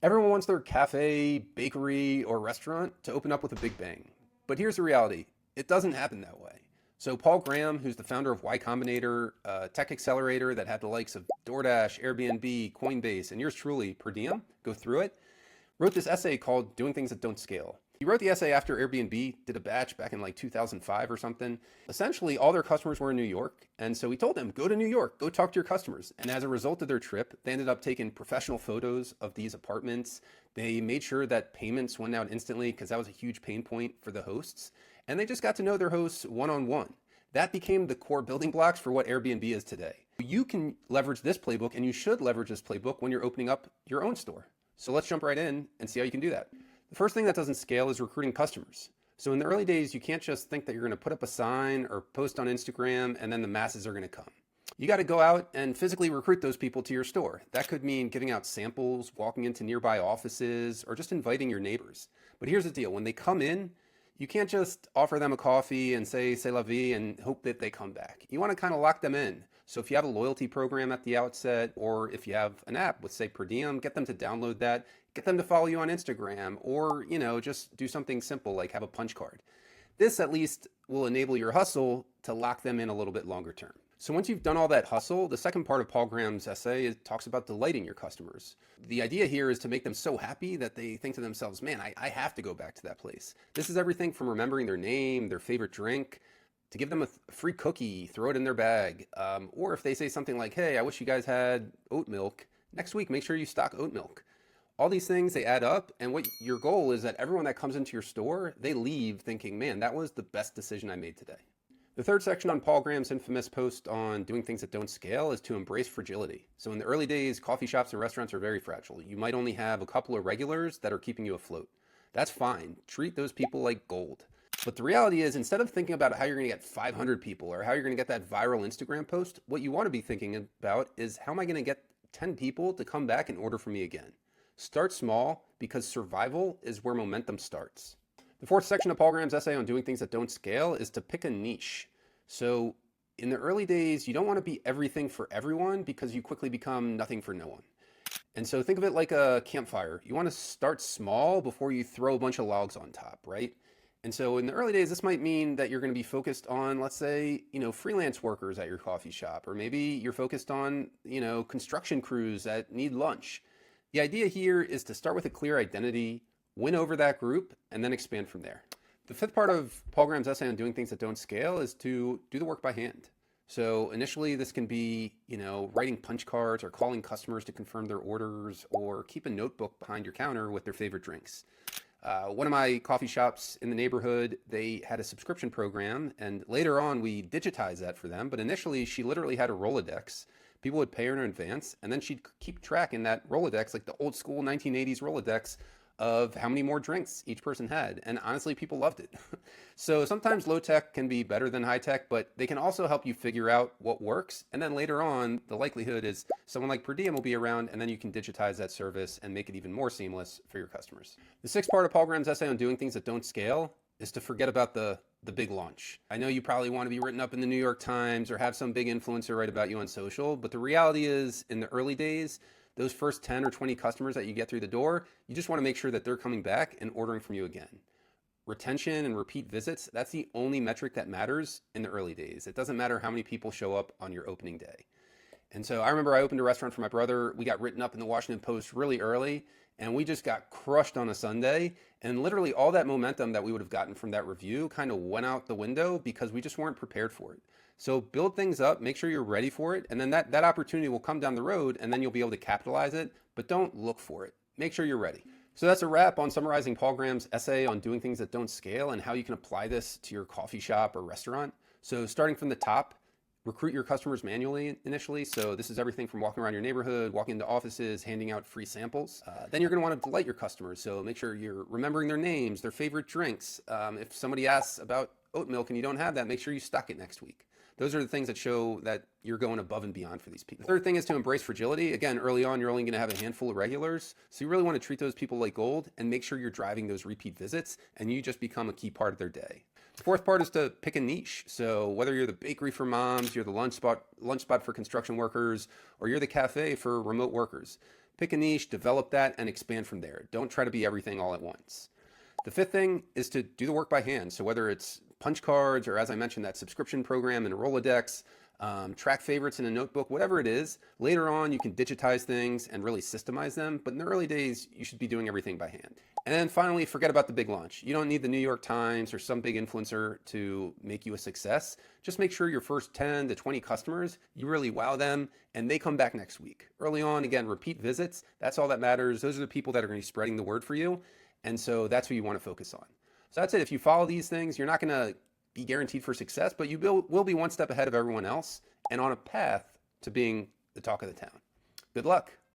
Everyone wants their cafe, bakery, or restaurant to open up with a big bang. But here's the reality, it doesn't happen that way. So Paul Graham, who's the founder of Y Combinator, a tech accelerator that had the likes of DoorDash, Airbnb, Coinbase, and yours truly, Per Diem, go through it, wrote this essay called Doing Things That Don't Scale. He wrote the essay after Airbnb did a batch back in like 2005 or something. Essentially, all their customers were in New York. And so he told them, go to New York, go talk to your customers. And as a result of their trip, they ended up taking professional photos of these apartments. They made sure that payments went out instantly because that was a huge pain point for the hosts. And they just got to know their hosts one-on-one. That became the core building blocks for what Airbnb is today. You can leverage this playbook, and you should leverage this playbook when you're opening up your own store. So let's jump right in and see how you can do that. The first thing that doesn't scale is recruiting customers. So in the early days, you can't just think that you're going to put up a sign or post on Instagram and then the masses are going to come. You got to go out and physically recruit those people to your store. That could mean giving out samples, walking into nearby offices, or just inviting your neighbors. But here's the deal. When they come in, you can't just offer them a coffee and say, c'est la vie, and hope that they come back. You want to kind of lock them in. So if you have a loyalty program at the outset, or if you have an app with, say, Per Diem, get them to download that, get them to follow you on Instagram, or, just do something simple like have a punch card. This at least will enable your hustle to lock them in a little bit longer term. So once you've done all that hustle, the second part of Paul Graham's essay talks about delighting your customers. The idea here is to make them so happy that they think to themselves, man, I have to go back to that place. This is everything from remembering their name, their favorite drink, to give them a free cookie, throw it in their bag. Or if they say something like, hey, I wish you guys had oat milk, next week make sure you stock oat milk. All these things, they add up, and what your goal is that everyone that comes into your store, they leave thinking, man, that was the best decision I made today. The third section on Paul Graham's infamous post on doing things that don't scale is to embrace fragility. So in the early days, coffee shops and restaurants are very fragile. You might only have a couple of regulars that are keeping you afloat. That's fine. Treat those people like gold. But the reality is, instead of thinking about how you're going to get 500 people or how you're going to get that viral Instagram post, what you want to be thinking about is how am I going to get 10 people to come back and order from me again? Start small, because survival is where momentum starts. The fourth section of Paul Graham's essay on doing things that don't scale is to pick a niche. So in the early days, you don't want to be everything for everyone because you quickly become nothing for no one. And so think of it like a campfire. You want to start small before you throw a bunch of logs on top, right? And so in the early days, this might mean that you're going to be focused on, let's say, freelance workers at your coffee shop, or maybe you're focused on, construction crews that need lunch. The idea here is to start with a clear identity, win over that group, and then expand from there. The fifth part of Paul Graham's essay on doing things that don't scale is to do the work by hand. So initially this can be, writing punch cards or calling customers to confirm their orders, or keep a notebook behind your counter with their favorite drinks. One of my coffee shops in the neighborhood, they had a subscription program, and later on we digitized that for them. But initially she literally had a Rolodex. People would pay her in advance, and then she'd keep track in that Rolodex, like the old school 1980s Rolodex, of how many more drinks each person had. And honestly, people loved it. So sometimes low tech can be better than high tech, but they can also help you figure out what works. And then later on, the likelihood is someone like Per Diem will be around, and then you can digitize that service and make it even more seamless for your customers. The sixth part of Paul Graham's essay on doing things that don't scale is to forget about the big launch. I know you probably want to be written up in the New York Times or have some big influencer write about you on social, but the reality is, in the early days, those first 10 or 20 customers that you get through the door, you just want to make sure that they're coming back and ordering from you again. Retention and repeat visits, that's the only metric that matters in the early days. It doesn't matter how many people show up on your opening day. And so I remember I opened a restaurant for my brother. We got written up in the Washington Post really early, and we just got crushed on a Sunday. And literally all that momentum that we would have gotten from that review kind of went out the window because we just weren't prepared for it. So build things up, make sure you're ready for it, and then that opportunity will come down the road, and then you'll be able to capitalize it, but don't look for it. Make sure you're ready. So that's a wrap on summarizing Paul Graham's essay on doing things that don't scale and how you can apply this to your coffee shop or restaurant. So starting from the top, recruit your customers manually initially. So this is everything from walking around your neighborhood, walking into offices, handing out free samples. Then you're going to want to delight your customers. So make sure you're remembering their names, their favorite drinks. If somebody asks about oat milk and you don't have that, make sure you stock it next week. Those are the things that show that you're going above and beyond for these people. The third thing is to embrace fragility. Again, early on, you're only going to have a handful of regulars. So you really want to treat those people like gold and make sure you're driving those repeat visits and you just become a key part of their day. The fourth part is to pick a niche. So whether you're the bakery for moms, you're the lunch spot for construction workers, or you're the cafe for remote workers, Pick a niche, develop that, and expand from there. Don't try to be everything all at once. The fifth thing is to do the work by hand. So whether it's punch cards or, as I mentioned, that subscription program and Rolodex, track favorites in a notebook, whatever it is, later on you can digitize things and really systemize them. But in the early days, you should be doing everything by hand. And then finally, forget about the big launch. You don't need the New York Times or some big influencer to make you a success. Just make sure your first 10 to 20 customers, you really wow them and they come back next week. Early on, again, repeat visits. That's all that matters. Those are the people that are going to be spreading the word for you. And so that's what you want to focus on. So that's it. If you follow these things, you're not going to be guaranteed for success, but you will be one step ahead of everyone else and on a path to being the talk of the town. Good luck.